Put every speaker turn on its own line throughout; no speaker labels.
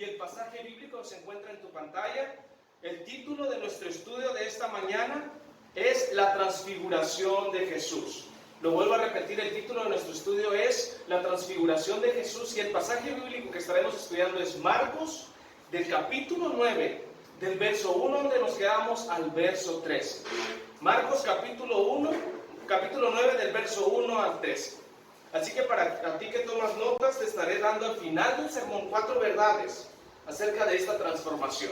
y el pasaje bíblico se encuentra en tu pantalla. El título de nuestro estudio de esta mañana es La transfiguración de Jesús. Lo vuelvo a repetir, el título de nuestro estudio es La transfiguración de Jesús, y el pasaje bíblico que estaremos estudiando es Marcos, del capítulo 9, del verso 1 donde nos quedamos al verso 13. Marcos capítulo 9, del verso 1 al 13. Así que para ti que tomas notas, te estaré dando al final del sermón 4 verdades acerca de esta transformación.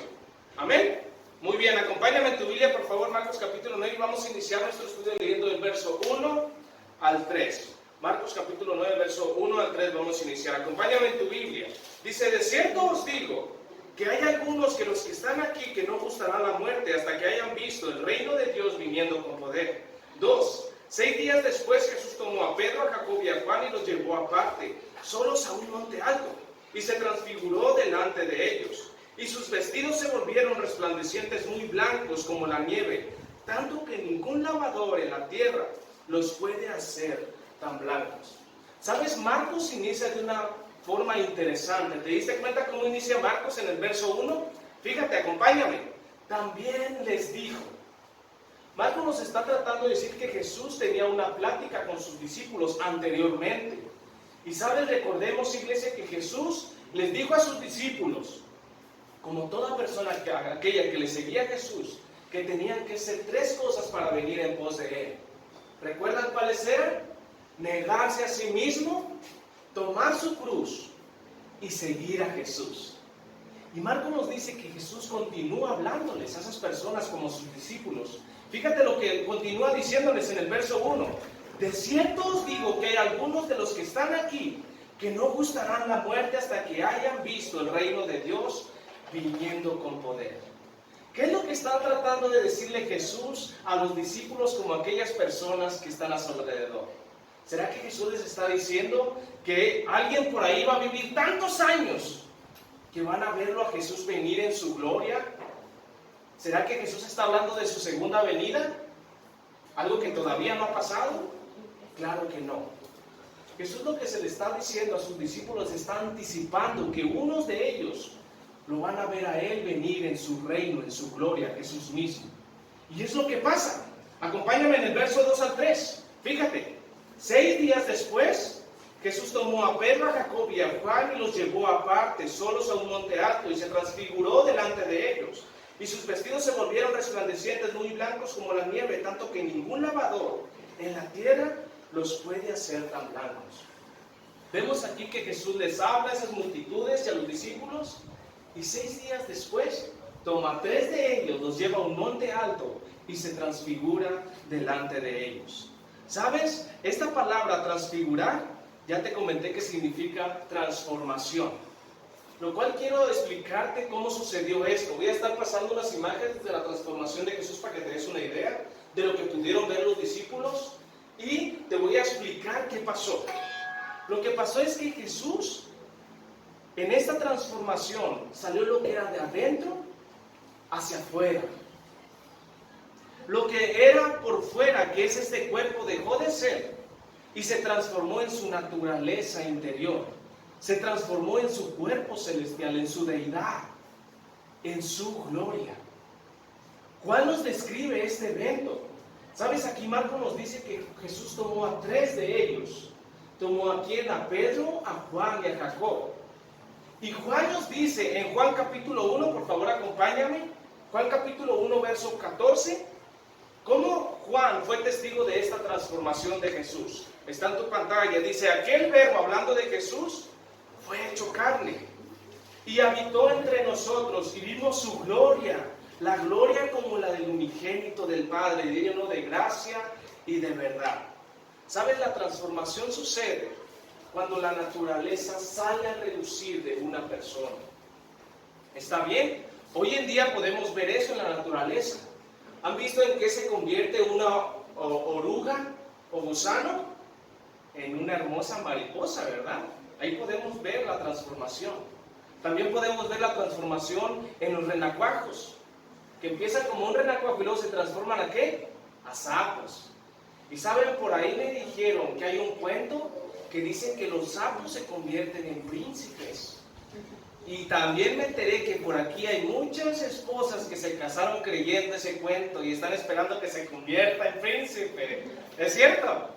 ¿Amén? Muy bien, acompáñame en tu Biblia, por favor, Marcos capítulo 9, y vamos a iniciar nuestro estudio leyendo del verso 1 al 3. Marcos capítulo 9, verso 1 al 3, vamos a iniciar. Acompáñame en tu Biblia. Dice: de cierto os digo, que hay algunos que los que están aquí que no gustarán la muerte hasta que hayan visto el reino de Dios viniendo con poder. 2. 6 días después Jesús tomó a Pedro, a Jacob y a Juan y los llevó aparte, solos a un monte alto, y se transfiguró delante de ellos. Y sus vestidos se volvieron resplandecientes, muy blancos como la nieve, tanto que ningún lavador en la tierra los puede hacer tan blancos. ¿Sabes? Marcos inicia de una forma interesante. ¿Te diste cuenta cómo inicia Marcos en el verso 1? Fíjate, acompáñame. También les dijo. Marcos nos está tratando de decir que Jesús tenía una plática con sus discípulos anteriormente. Y sabes, recordemos, iglesia, que Jesús les dijo a sus discípulos, como toda persona aquella que le seguía a Jesús, que tenían que hacer 3 cosas para venir en pos de Él. ¿Recuerdan cuáles eran? Negarse a sí mismo, tomar su cruz y seguir a Jesús. Y Marcos nos dice que Jesús continúa hablándoles a esas personas como sus discípulos. Fíjate lo que continúa diciéndoles en el verso 1. De cierto os digo que hay algunos de los que están aquí que no gustarán la muerte hasta que hayan visto el reino de Dios viniendo con poder. ¿Qué es lo que está tratando de decirle Jesús a los discípulos como aquellas personas que están a su alrededor? ¿Será que Jesús les está diciendo que alguien por ahí va a vivir tantos años que van a verlo a Jesús venir en su gloria? ¿Será que Jesús está hablando de su segunda venida? ¿Algo que todavía no ha pasado? Claro que no. Jesús lo que se le está diciendo a sus discípulos, está anticipando que unos de ellos lo van a ver a Él venir en su reino, en su gloria, Jesús mismo. Y es lo que pasa. Acompáñame en el verso 2 al 3. Fíjate, 6 días después, Jesús tomó a Pedro, a Jacob y a Juan y los llevó aparte, solos a un monte alto, y se transfiguró delante de ellos. Y sus vestidos se volvieron resplandecientes, muy blancos como la nieve, tanto que ningún lavador en la tierra los puede hacer tan blancos. Vemos aquí que Jesús les habla a esas multitudes y a los discípulos, y 6 días después toma a 3 de ellos, los lleva a un monte alto y se transfigura delante de ellos. ¿Sabes? Esta palabra transfigurar, ya te comenté que significa transformación. Lo cual quiero explicarte cómo sucedió esto. Voy a estar pasando unas imágenes de la transformación de Jesús para que te des una idea de lo que pudieron ver los discípulos, y te voy a explicar qué pasó. Lo que pasó es que Jesús, en esta transformación, salió lo que era de adentro hacia afuera. Lo que era por fuera, que es este cuerpo, dejó de ser y se transformó en su naturaleza interior. Se transformó en su cuerpo celestial, en su deidad, en su gloria. Juan nos describe este evento. ¿Sabes? Aquí Marcos nos dice que Jesús tomó a 3 de ellos. Tomó a quién? A Pedro, a Juan y a Jacob. Y Juan nos dice en Juan capítulo 1, por favor acompáñame, Juan capítulo 1, verso 14, cómo Juan fue testigo de esta transformación de Jesús. Está en tu pantalla, dice: aquel verbo, hablando de Jesús, fue hecho carne y habitó entre nosotros, y vimos su gloria, la gloria como la del unigénito del Padre, lleno de gracia y de verdad. ¿Sabes? La transformación sucede cuando la naturaleza sale a relucir de una persona. ¿Está bien? Hoy en día podemos ver eso en la naturaleza. ¿Han visto en qué se convierte una oruga o gusano? En una hermosa mariposa, ¿verdad? Ahí podemos ver la transformación. También podemos ver la transformación en los renacuajos, que empiezan como un renacuajo y luego se transforman ¿a qué? A sapos. Y saben, por ahí me dijeron que hay un cuento que dice que los sapos se convierten en príncipes. Y también me enteré que por aquí hay muchas esposas que se casaron creyendo ese cuento y están esperando que se convierta en príncipe. ¿Es cierto?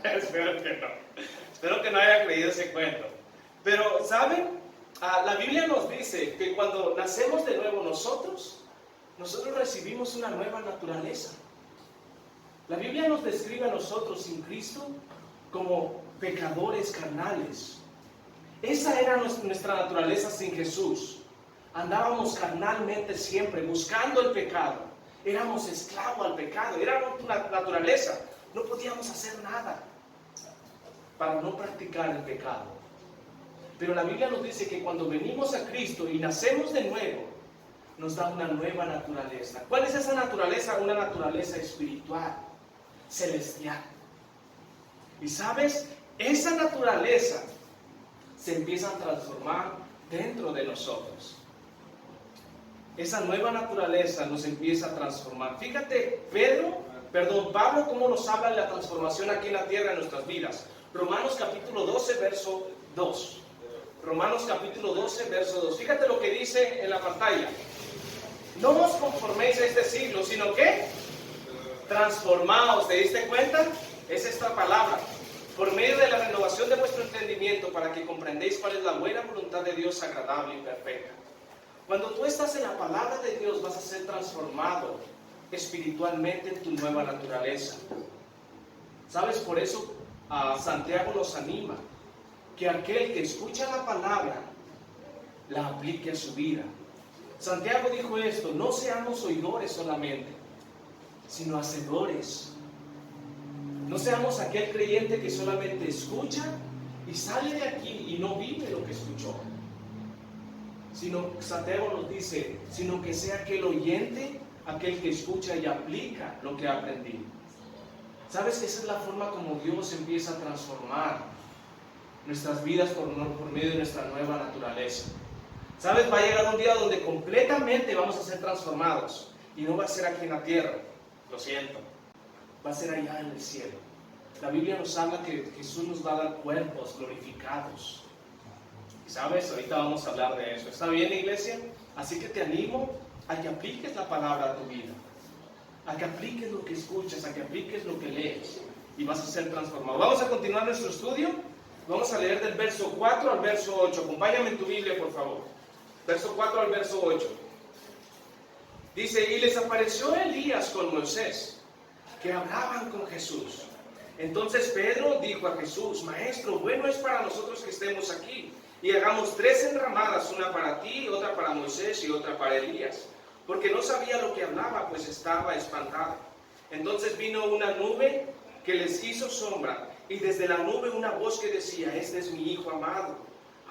Espero que no. Espero que no haya creído ese cuento. Pero, ¿saben? La Biblia nos dice que cuando nacemos de nuevo nosotros recibimos una nueva naturaleza. La Biblia nos describe a nosotros sin Cristo como pecadores carnales. Esa era nuestra naturaleza sin Jesús. Andábamos carnalmente siempre buscando el pecado. Éramos esclavos al pecado. Era una naturaleza. No podíamos hacer nada para no practicar el pecado. Pero la Biblia nos dice que cuando venimos a Cristo y nacemos de nuevo, nos da una nueva naturaleza. ¿Cuál es esa naturaleza? Una naturaleza espiritual, celestial. Y sabes, esa naturaleza se empieza a transformar dentro de nosotros. Esa nueva naturaleza nos empieza a transformar. Fíjate, Pablo, cómo nos habla de la transformación aquí en la tierra en nuestras vidas. Romanos capítulo 12, verso 2. Romanos capítulo 12, verso 2. Fíjate lo que dice en la pantalla. No os conforméis a este siglo, sino que transformaos. ¿Te diste cuenta? Es esta palabra. Por medio de la renovación de vuestro entendimiento, para que comprendéis cuál es la buena voluntad de Dios, agradable y perfecta. Cuando tú estás en la palabra de Dios, vas a ser transformado espiritualmente en tu nueva naturaleza. ¿Sabes? Por eso Santiago nos anima que aquel que escucha la palabra la aplique a su vida. Santiago dijo esto: no seamos oidores solamente, sino hacedores. No seamos aquel creyente que solamente escucha y sale de aquí y no vive lo que escuchó. Santiago nos dice, sino que sea aquel oyente, aquel que escucha y aplica lo que ha aprendido. ¿Sabes que esa es la forma como Dios empieza a transformar nuestras vidas por medio de nuestra nueva naturaleza? ¿Sabes? Va a llegar un día donde completamente vamos a ser transformados. Y no va a ser aquí en la tierra, lo siento. Va a ser allá en el cielo. La Biblia nos habla que Jesús nos va a dar cuerpos glorificados. ¿Y sabes? Ahorita vamos a hablar de eso. ¿Está bien, iglesia? Así que te animo a que apliques la palabra a tu vida. A que apliques lo que escuchas, a que apliques lo que lees. Y vas a ser transformado. Vamos a continuar nuestro estudio. Vamos a leer del verso 4 al verso 8. Acompáñame en tu Biblia, por favor. Verso 4 al verso 8. Dice, y les apareció Elías con Moisés, que hablaban con Jesús. Entonces Pedro dijo a Jesús, Maestro, bueno es para nosotros que estemos aquí, y hagamos 3 enramadas, una para ti, otra para Moisés y otra para Elías. Porque no sabía lo que hablaba, pues estaba espantado. Entonces vino una nube que les hizo sombra, y desde la nube una voz que decía, este es mi Hijo amado,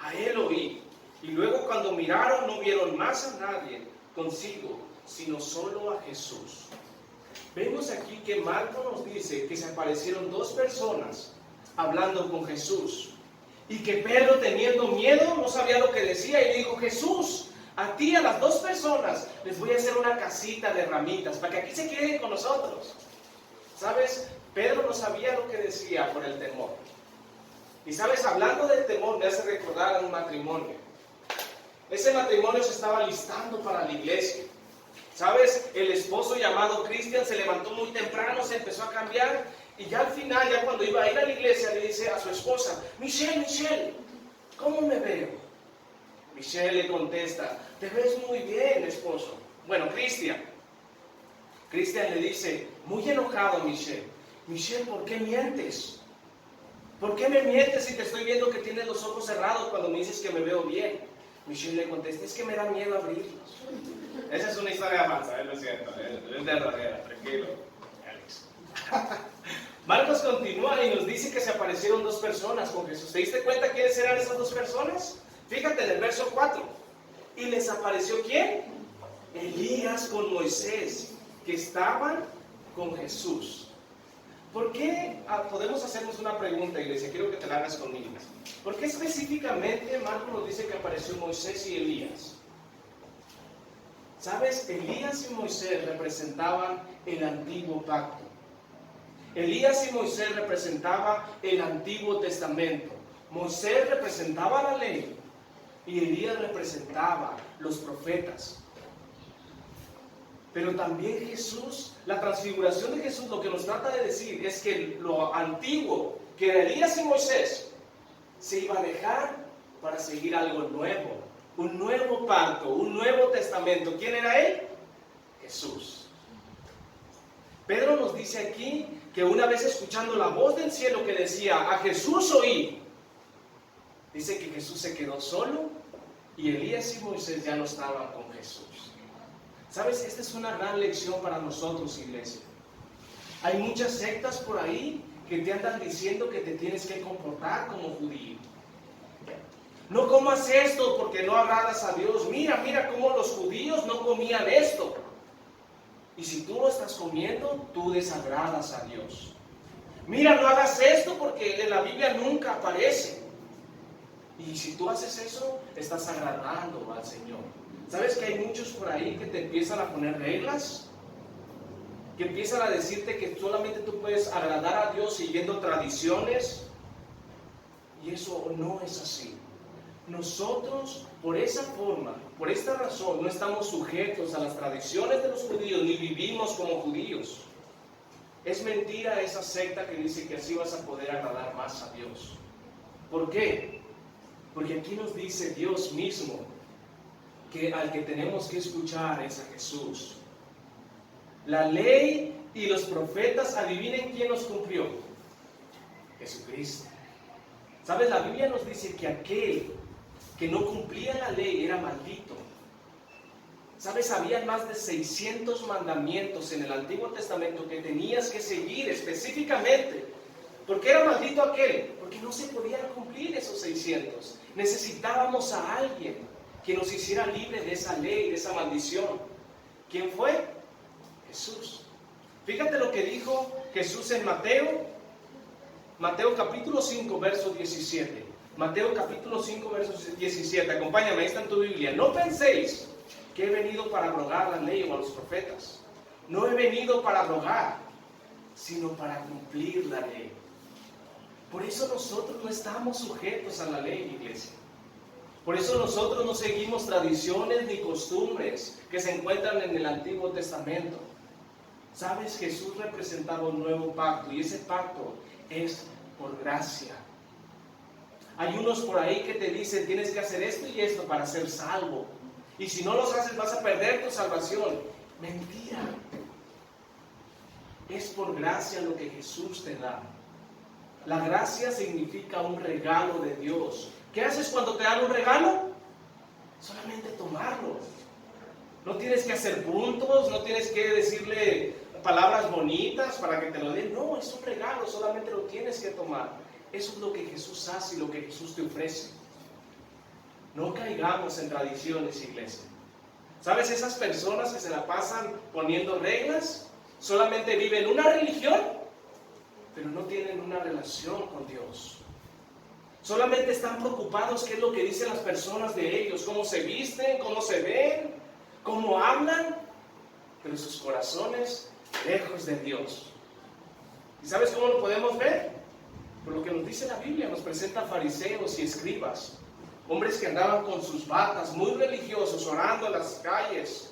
a él oí. Y luego cuando miraron no vieron más a nadie consigo, sino solo a Jesús. Vemos aquí que Marco nos dice que se aparecieron 2 personas hablando con Jesús. Y que Pedro, teniendo miedo, no sabía lo que decía y le dijo, Jesús, a ti, a las 2 personas, les voy a hacer una casita de ramitas para que aquí se queden con nosotros. ¿Sabes? Pedro no sabía lo que decía por el temor. Y sabes, hablando del temor, me hace recordar a un matrimonio. Ese matrimonio se estaba listando para la iglesia. ¿Sabes? El esposo llamado Cristian se levantó muy temprano, se empezó a cambiar y ya al final, ya cuando iba a ir a la iglesia, le dice a su esposa, Michelle, ¿cómo me veo? Michelle le contesta, te ves muy bien, esposo. Bueno, Cristian le dice, muy enojado, Michelle, ¿por qué mientes? ¿Por qué me mientes si te estoy viendo que tienes los ojos cerrados cuando me dices que me veo bien? Michelle le contesta, es que me da miedo abrirlos. Esa es una historia falsa, lo siento, es verdadera, tranquilo, Alex. Marcos continúa y nos dice que se aparecieron 2 personas con Jesús. ¿Te diste cuenta quiénes eran esas 2 personas? Fíjate en el verso 4. ¿Y les apareció quién? Elías con Moisés, que estaban con Jesús. ¿Por qué? Podemos hacernos una pregunta, iglesia, quiero que te la hagas conmigo. ¿Por qué específicamente Marcos nos dice que apareció Moisés y Elías? ¿Sabes? Elías y Moisés representaban el antiguo pacto. Elías y Moisés representaban el Antiguo Testamento. Moisés representaba la ley Y Elías representaba los profetas. Pero también Jesús, la transfiguración de Jesús, lo que nos trata de decir es que lo antiguo, que era Elías y Moisés, se iba a dejar para seguir algo nuevo, un nuevo pacto, un nuevo testamento. ¿Quién era él? Jesús. Pedro nos dice aquí que una vez escuchando la voz del cielo que decía, a Jesús oí, dice que Jesús se quedó solo y Elías y Moisés ya no estaban con Jesús. ¿Sabes? Esta es una gran lección para nosotros, iglesia. Hay muchas sectas por ahí que te andan diciendo que te tienes que comportar como judío. No comas esto porque no agradas a Dios. Mira cómo los judíos no comían esto. Y si tú lo estás comiendo, tú desagradas a Dios. Mira, no hagas esto porque en la Biblia nunca aparece. Y si tú haces eso, estás agradando al Señor. ¿Sabes que hay muchos por ahí que te empiezan a poner reglas? Que empiezan a decirte que solamente tú puedes agradar a Dios siguiendo tradiciones. Y eso no es así. Nosotros, por esa forma, por esta razón, no estamos sujetos a las tradiciones de los judíos, ni vivimos como judíos. Es mentira esa secta que dice que así vas a poder agradar más a Dios. ¿Por qué? Porque aquí nos dice Dios mismo que al que tenemos que escuchar es a Jesús. La ley y los profetas, adivinen quién los cumplió. Jesucristo. ¿Sabes? La Biblia nos dice que aquel que no cumplía la ley era maldito. ¿Sabes? Había más de 600 mandamientos en el Antiguo Testamento que tenías que seguir específicamente. ¿Por qué era maldito aquel? Porque no se podían cumplir esos 600. Necesitábamos a alguien que nos hiciera libre de esa ley, de esa maldición. ¿Quién fue? Jesús. Fíjate lo que dijo Jesús en Mateo capítulo 5, verso 17. Mateo capítulo 5, verso 17. Acompáñame, ahí está en tu Biblia. No penséis que he venido para abrogar la ley o a los profetas. No he venido para abrogar, sino para cumplir la ley. Por eso nosotros no estamos sujetos a la ley, iglesia. Por eso nosotros no seguimos tradiciones ni costumbres que se encuentran en el Antiguo Testamento. ¿Sabes? Jesús representaba un nuevo pacto y ese pacto es por gracia. Hay unos por ahí que te dicen tienes que hacer esto y esto para ser salvo. Y si no los haces vas a perder tu salvación. Mentira. Es por gracia lo que Jesús te da. La gracia significa un regalo de Dios. ¿Qué haces cuando te dan un regalo? Solamente tomarlo. No tienes que hacer puntos, no tienes que decirle palabras bonitas para que te lo den. No, es un regalo, solamente lo tienes que tomar. Eso es lo que Jesús hace y lo que Jesús te ofrece. No caigamos en tradiciones, iglesia. ¿Sabes? Esas personas que se la pasan poniendo reglas, solamente viven una religión, pero no tienen una relación con Dios. Solamente están preocupados qué es lo que dicen las personas de ellos, cómo se visten, cómo se ven, cómo hablan, pero sus corazones lejos de Dios. ¿Y sabes cómo lo podemos ver? Por lo que nos dice la Biblia, nos presenta fariseos y escribas, hombres que andaban con sus batas, muy religiosos, orando en las calles,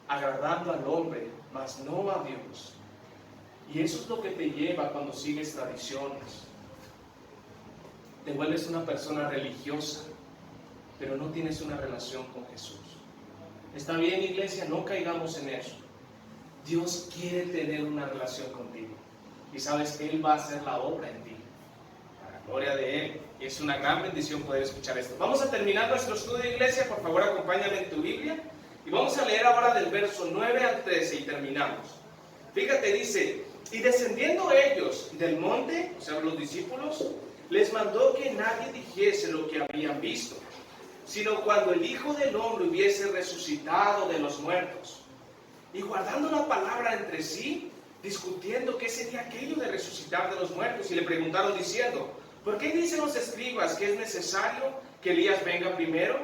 agradando al hombre, mas no a Dios. Y eso es lo que te lleva cuando sigues tradiciones. Te vuelves una persona religiosa, pero no tienes una relación con Jesús. Está bien, iglesia, no caigamos en eso. Dios quiere tener una relación contigo. Y sabes que Él va a hacer la obra en ti. Para la gloria de Él. Es una gran bendición poder escuchar esto. Vamos a terminar nuestro estudio, iglesia. Por favor, acompáñame en tu Biblia. Y vamos a leer ahora del verso 9 al 13 y terminamos. Fíjate, dice, y descendiendo ellos del monte, o sea, los discípulos, les mandó que nadie dijese lo que habían visto, sino cuando el Hijo del Hombre hubiese resucitado de los muertos. Y guardando la palabra entre sí, discutiendo qué sería aquello de resucitar de los muertos, y le preguntaron diciendo, ¿por qué dicen los escribas que es necesario que Elías venga primero?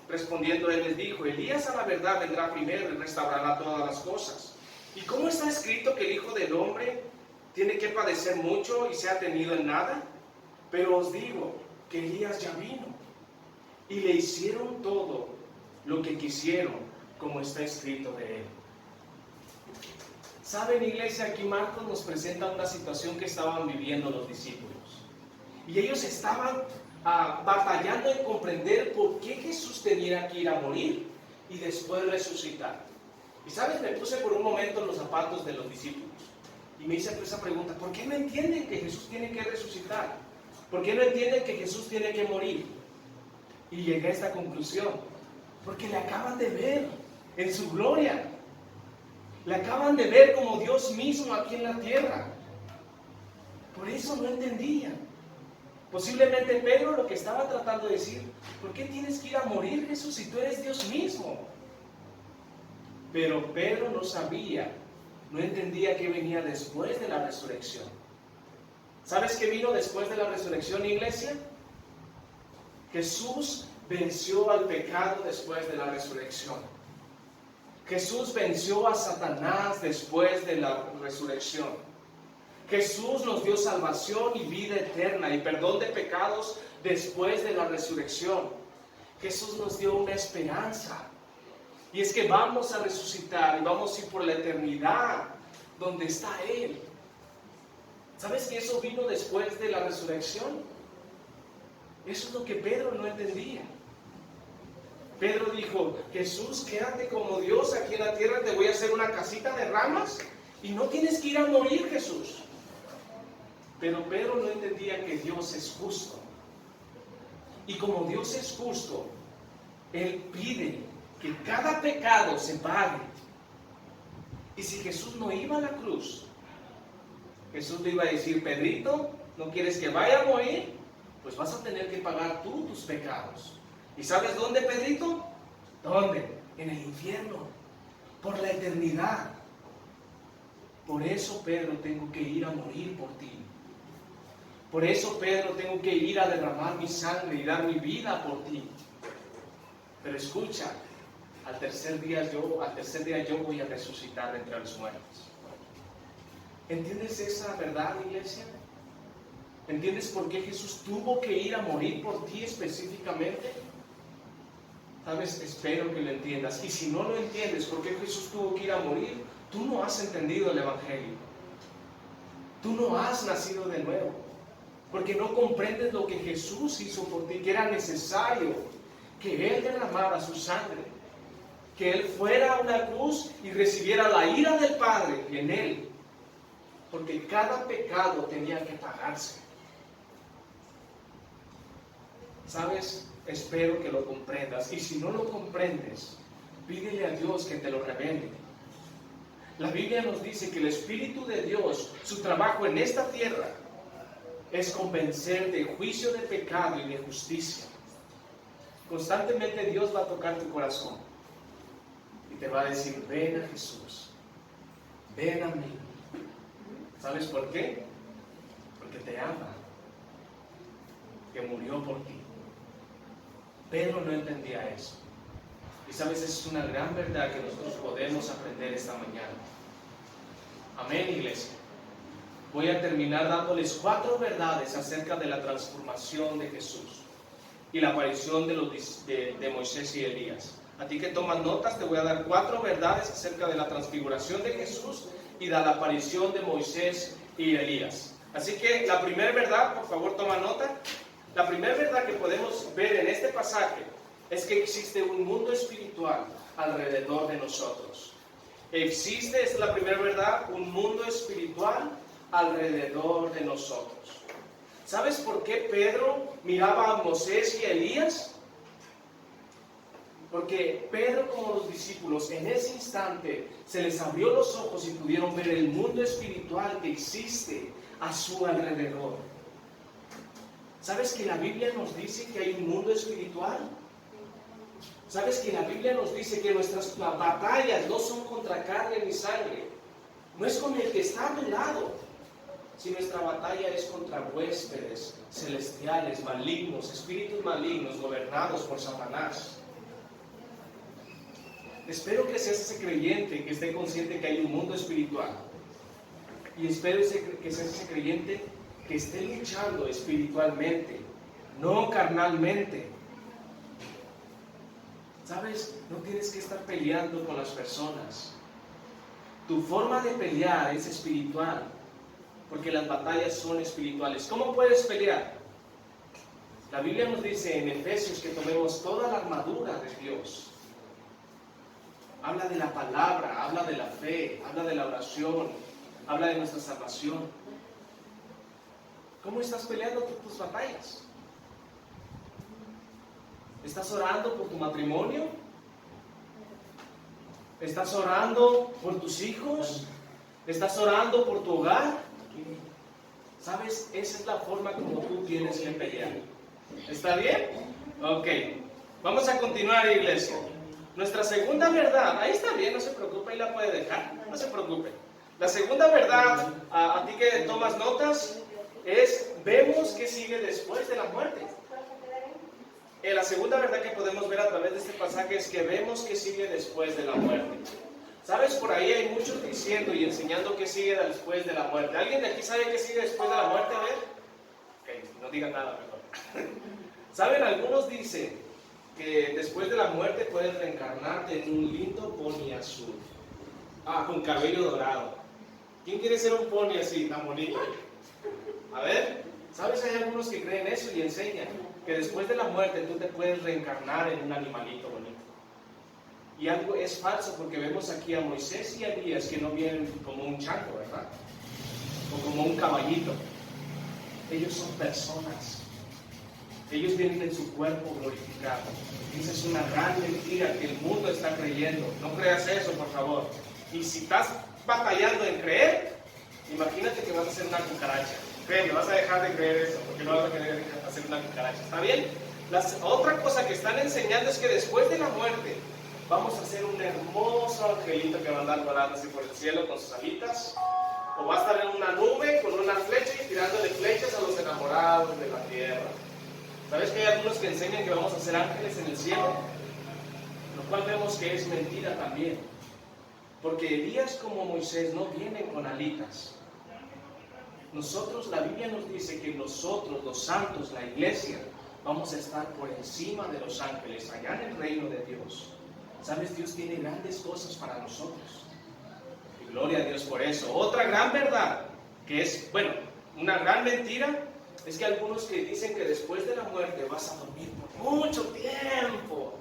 Respondiendo él les dijo, Elías a la verdad vendrá primero y restaurará todas las cosas. ¿Y cómo está escrito que el Hijo del Hombre tiene que padecer mucho y sea tenido en nada? Pero os digo que Elías ya vino, y le hicieron todo lo que quisieron, como está escrito de él. ¿Saben, iglesia? Aquí Marcos nos presenta una situación que estaban viviendo los discípulos. Y ellos estaban batallando en comprender por qué Jesús tenía que ir a morir y después resucitar. Y sabes, me puse por un momento en los zapatos de los discípulos y me hice esa pregunta: ¿por qué no entienden que Jesús tiene que resucitar? ¿Por qué no entienden que Jesús tiene que morir? Y llegué a esta conclusión: porque le acaban de ver en su gloria, le acaban de ver como Dios mismo aquí en la tierra. Por eso no entendían. Posiblemente Pedro lo que estaba tratando de decir: ¿por qué tienes que ir a morir, Jesús, si tú eres Dios mismo? Pero Pedro no sabía, no entendía qué venía después de la resurrección. ¿Sabes qué vino después de la resurrección, iglesia? Jesús venció al pecado después de la resurrección. Jesús venció a Satanás después de la resurrección. Jesús nos dio salvación y vida eterna y perdón de pecados después de la resurrección. Jesús nos dio una esperanza. Y es que vamos a resucitar y vamos a ir por la eternidad donde está Él. ¿Sabes que eso vino después de la resurrección? Eso es lo que Pedro no entendía. Pedro dijo: Jesús, quédate como Dios aquí en la tierra, te voy a hacer una casita de ramas y no tienes que ir a morir, Jesús. Pero Pedro no entendía que Dios es justo. Y como Dios es justo, Él pide que cada pecado se pague. Y si Jesús no iba a la cruz, Jesús le iba a decir: Pedrito, ¿no quieres que vaya a morir? Pues vas a tener que pagar tú tus pecados. ¿Y sabes dónde, Pedrito? ¿Dónde? En el infierno, por la eternidad. Por eso, Pedro, tengo que ir a morir por ti. Por eso, Pedro, tengo que ir a derramar mi sangre y dar mi vida por ti. Pero escucha, al tercer día yo voy a resucitar entre los muertos. ¿Entiendes esa verdad, iglesia? ¿Entiendes por qué Jesús tuvo que ir a morir por ti específicamente? ¿Sabes? Espero que lo entiendas. Y si no lo entiendes, por qué Jesús tuvo que ir a morir, tú no has entendido el Evangelio. Tú no has nacido de nuevo. Porque no comprendes lo que Jesús hizo por ti, que era necesario que Él derramara su sangre, que Él fuera a una cruz y recibiera la ira del Padre en Él, porque cada pecado tenía que pagarse. ¿Sabes? Espero que lo comprendas, y si no lo comprendes, pídele a Dios que te lo revele. La Biblia nos dice que el Espíritu de Dios, su trabajo en esta tierra, es convencer de juicio de pecado y de justicia. Constantemente Dios va a tocar tu corazón y te va a decir: ven a Jesús, ven a mí. ¿Sabes por qué? Porque te ama, que murió por ti. Pedro no entendía eso. Y sabes, es una gran verdad que nosotros podemos aprender esta mañana. Amén, iglesia. Voy a terminar dándoles 4 verdades acerca de la transformación de Jesús y la aparición de Moisés y Elías. A ti que tomas notas, te voy a dar 4 verdades acerca de la transfiguración de Jesús y de la aparición de Moisés y Elías. Así que la primera verdad, por favor toma nota. La primera verdad que podemos ver en este pasaje es que existe un mundo espiritual alrededor de nosotros. Existe, esta es la primera verdad, un mundo espiritual alrededor de nosotros. ¿Sabes por qué Pedro miraba a Moisés y a Elías? Porque Pedro, como los discípulos, en ese instante se les abrió los ojos y pudieron ver el mundo espiritual que existe a su alrededor. ¿Sabes que la Biblia nos dice que hay un mundo espiritual? ¿Sabes que la Biblia nos dice que nuestras batallas no son contra carne ni sangre? No es con el que está a tu lado. Si nuestra batalla es contra huéspedes celestiales, malignos, espíritus malignos gobernados por Satanás. Espero que seas ese creyente que esté consciente que hay un mundo espiritual. Y espero que seas ese creyente que esté luchando espiritualmente, no carnalmente. ¿Sabes? No tienes que estar peleando con las personas. Tu forma de pelear es espiritual, porque las batallas son espirituales. ¿Cómo puedes pelear? La Biblia nos dice en Efesios que tomemos toda la armadura de Dios. Habla de la palabra, habla de la fe, habla de la oración, habla de nuestra salvación. ¿Cómo estás peleando tus batallas? ¿Estás orando por tu matrimonio? ¿Estás orando por tus hijos? ¿Estás orando por tu hogar? ¿Sabes? Esa es la forma como tú tienes que pelear. ¿Está bien? Ok. Vamos a continuar, iglesia. Nuestra segunda verdad, ahí está bien, no se preocupe, ahí la puede dejar, no se preocupe. La segunda verdad, a ti que tomas notas, es, vemos que sigue después de la muerte. La segunda verdad que podemos ver a través de este pasaje es que vemos que sigue después de la muerte. ¿Sabes? Por ahí hay muchos diciendo y enseñando que sigue después de la muerte. ¿Alguien de aquí sabe qué sigue después de la muerte? A ver. Ok, no digan nada mejor. ¿Saben? Algunos dicen que después de la muerte puedes reencarnarte en un lindo pony azul. Con cabello dorado. ¿Quién quiere ser un pony así, tan bonito? A ver, ¿sabes? Hay algunos que creen eso y enseñan que después de la muerte tú te puedes reencarnar en un animalito bonito. Y algo es falso porque vemos aquí a Moisés y a Elías que no vienen como un chango, ¿verdad? O como un caballito. Ellos son personas. Ellos vienen en su cuerpo glorificado. Esa es una gran mentira que el mundo está creyendo. No creas eso, por favor. Y si estás batallando en creer, imagínate que vas a hacer una cucaracha. Créeme, vas a dejar de creer eso, porque no vas a querer hacer una cucaracha. ¿Está bien? Otra cosa que están enseñando es que después de la muerte vamos a hacer un hermoso angelito que va a andar volando así por el cielo con sus alitas, o va a estar en una nube con una flecha y tirándole flechas a los enamorados de la tierra. ¿Sabes que hay algunos que enseñan que vamos a ser ángeles en el cielo? Lo cual vemos que es mentira también. Porque Elías como Moisés no vienen con alitas. Nosotros, la Biblia nos dice que nosotros, los santos, la iglesia, vamos a estar por encima de los ángeles, allá en el reino de Dios. ¿Sabes? Dios tiene grandes cosas para nosotros. Y gloria a Dios por eso. Otra gran verdad, que es, bueno, una gran mentira, es que algunos que dicen que después de la muerte vas a dormir por mucho tiempo.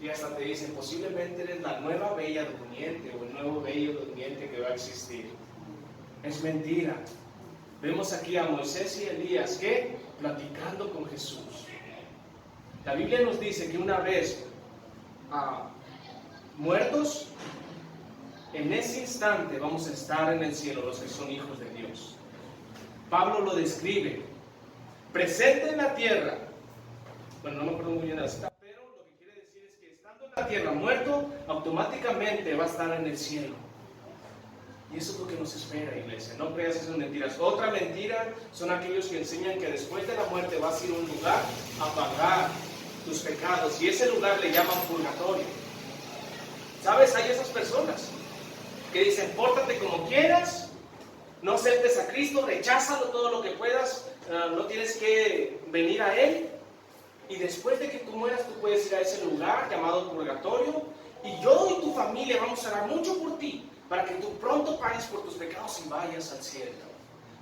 Y hasta te dicen, posiblemente eres la nueva bella durmiente o el nuevo bello durmiente que va a existir. Es mentira. Vemos aquí a Moisés y Elías que platicando con Jesús. La Biblia nos dice que una vez muertos, en ese instante vamos a estar en el cielo los que son hijos de Dios. Pablo lo describe. Presente en la tierra. Bueno, no me acuerdo muy bien de la cita, pero lo que quiere decir es que estando en la tierra muerto, automáticamente va a estar en el cielo. Y eso es lo que nos espera, iglesia. No creas esas mentiras. Otra mentira son aquellos que enseñan que después de la muerte vas a ir a un lugar a pagar tus pecados. Y ese lugar le llaman purgatorio. ¿Sabes? Hay esas personas que dicen, pórtate como quieras, no aceptes a Cristo, recházalo todo lo que puedas, no tienes que venir a Él. Y después de que tú mueras, tú puedes ir a ese lugar llamado purgatorio. Y yo y tu familia vamos a orar mucho por ti, para que tú pronto pagues por tus pecados y vayas al cielo.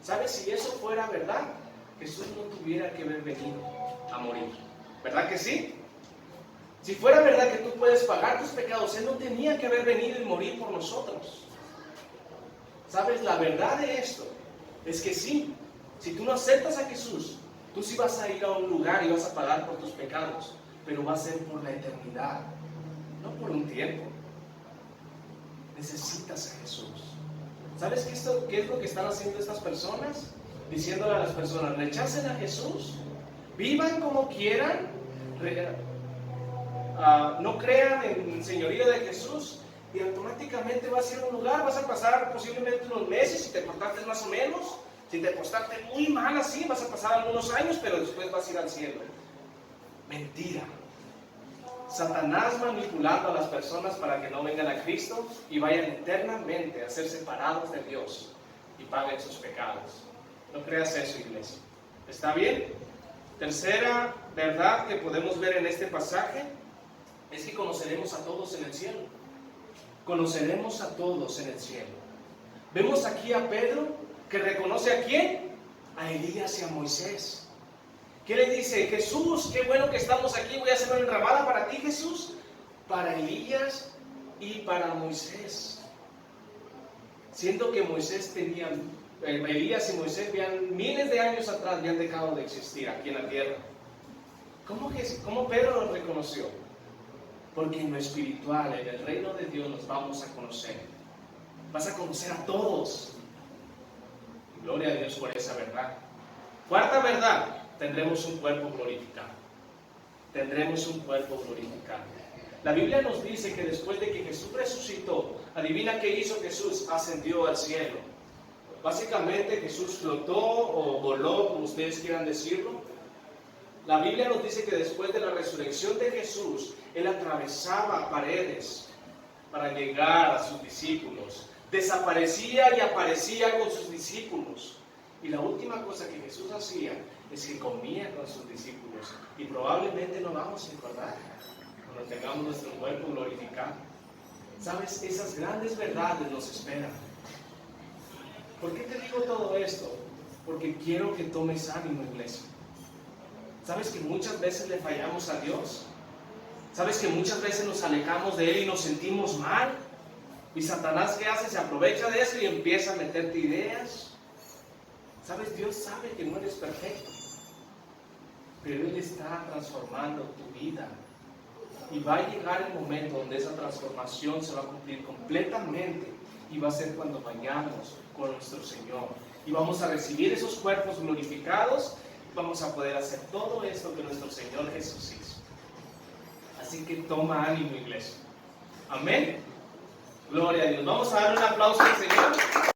¿Sabes? Si eso fuera verdad, Jesús no tuviera que haber venido a morir. ¿Verdad que sí? Si fuera verdad que tú puedes pagar tus pecados, Él no tenía que haber venido y morir por nosotros. ¿Sabes? La verdad de esto es que sí, si tú no aceptas a Jesús, tú sí vas a ir a un lugar y vas a pagar por tus pecados, pero va a ser por la eternidad, no por un tiempo. Necesitas a Jesús. ¿Sabes qué es lo que están haciendo estas personas? Diciéndole a las personas, rechacen a Jesús, vivan como quieran, no crean en el señorío de Jesús, y automáticamente vas a ir a un lugar, vas a pasar posiblemente unos meses, si te portaste más o menos, si te portaste muy mal así, vas a pasar algunos años, pero después vas a ir al cielo. Mentira. Satanás manipulando a las personas para que no vengan a Cristo y vayan eternamente a ser separados de Dios y paguen sus pecados. No creas eso, iglesia. ¿Está bien? Tercera verdad que podemos ver en este pasaje es que conoceremos a todos en el cielo. Conoceremos a todos en el cielo. Vemos aquí a Pedro que reconoce ¿a quién? A Elías y a Moisés. ¿Qué le dice? Jesús, qué bueno que estamos aquí, voy a hacer una enramada para ti, Jesús, para Elías y para Moisés. Siendo que Elías y Moisés habían miles de años atrás habían dejado de existir aquí en la tierra. ¿Cómo Pedro los reconoció? Porque en lo espiritual, en el reino de Dios, nos vamos a conocer. Vas a conocer a todos. Gloria a Dios por esa verdad. Cuarta verdad, tendremos un cuerpo glorificado. Tendremos un cuerpo glorificado. La Biblia nos dice que después de que Jesús resucitó, adivina qué hizo Jesús, ascendió al cielo. Básicamente Jesús flotó o voló, como ustedes quieran decirlo. La Biblia nos dice que después de la resurrección de Jesús, Él atravesaba paredes para llegar a sus discípulos. Desaparecía y aparecía con sus discípulos. Y la última cosa que Jesús hacía es que comía con sus discípulos. Y probablemente no vamos a recordar cuando tengamos nuestro cuerpo glorificado. ¿Sabes? Esas grandes verdades nos esperan. ¿Por qué te digo todo esto? Porque quiero que tomes ánimo, iglesia. ¿Sabes que muchas veces le fallamos a Dios? ¿Sabes que muchas veces nos alejamos de Él y nos sentimos mal? ¿Y Satanás qué hace? Se aprovecha de eso y empieza a meterte ideas. ¿Sabes? Dios sabe que no eres perfecto, pero Él está transformando tu vida. Y va a llegar el momento donde esa transformación se va a cumplir completamente. Y va a ser cuando vayamos con nuestro Señor. Y vamos a recibir esos cuerpos glorificados. Vamos a poder hacer todo esto que nuestro Señor Jesús hizo. Así que toma ánimo, iglesia. Amén. Gloria a Dios. Vamos a dar un aplauso al Señor.